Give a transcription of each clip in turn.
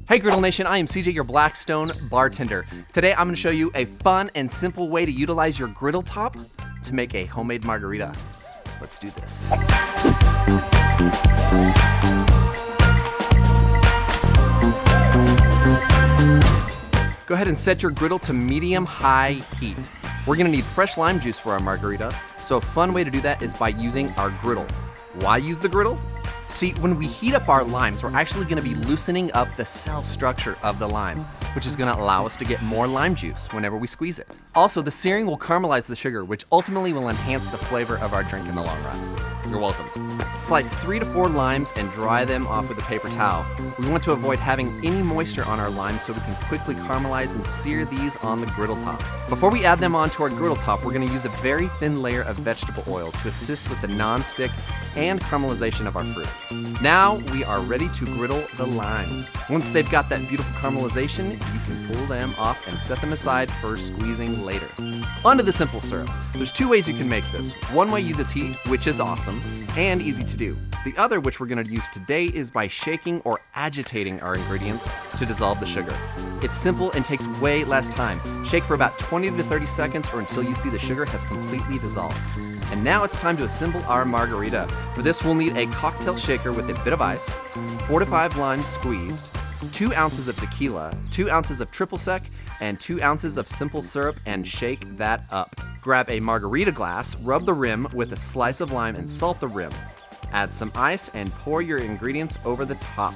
Hey Griddle Nation, I am CJ, your Blackstone bartender. Today I'm going to show you a fun and simple way to utilize your griddle top to make a homemade margarita. Let's do this. Go ahead and set your griddle to medium-high heat. We're going to need fresh lime juice for our margarita, so a fun way to do that is by using our griddle. Why use the griddle? See, when we heat up our limes, we're actually going to be loosening up the self-structure of the lime, which is going to allow us to get more lime juice whenever we squeeze it. Also, the searing will caramelize the sugar, which ultimately will enhance the flavor of our drink in the long run. You're welcome. Slice 3 to 4 limes and dry them off with a paper towel. We want to avoid having any moisture on our limes so we can quickly caramelize and sear these on the griddle top. Before we add them onto our griddle top, we're going to use a very thin layer of vegetable oil to assist with the non-stick and caramelization of our fruit. Now we are ready to griddle the limes. Once they've got that beautiful caramelization, you can pull them off and set them aside for squeezing later. On to the simple syrup. There's 2 ways you can make this. One way uses heat, which is awesome and easy to do. The other, which we're going to use today, is by shaking or agitating our ingredients to dissolve the sugar. It's simple and takes way less time. Shake for about 20 to 30 seconds or until you see the sugar has completely dissolved. And now it's time to assemble our margarita. For this, we'll need a cocktail shaker with a bit of ice, 4 to 5 limes squeezed, 2 ounces of tequila, 2 ounces of triple sec, and 2 ounces of simple syrup, and shake that up. Grab a margarita glass, rub the rim with a slice of lime and salt the rim. Add some ice and pour your ingredients over the top.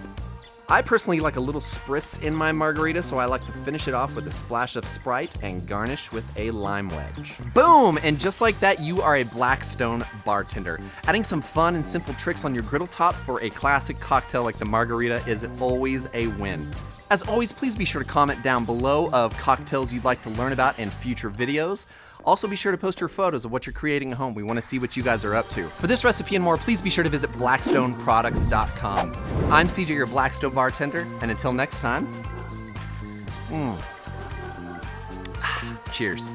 I personally like a little spritz in my margarita, so I like to finish it off with a splash of Sprite and garnish with a lime wedge. Boom! And just like that, you are a Blackstone bartender. Adding some fun and simple tricks on your griddle top for a classic cocktail like the margarita is always a win. As always, please be sure to comment down below of cocktails you'd like to learn about in future videos. Also, be sure to post your photos of what you're creating at home. We want to see what you guys are up to. For this recipe and more, please be sure to visit blackstoneproducts.com. I'm CJ, your Blackstone bartender, and until next time, cheers.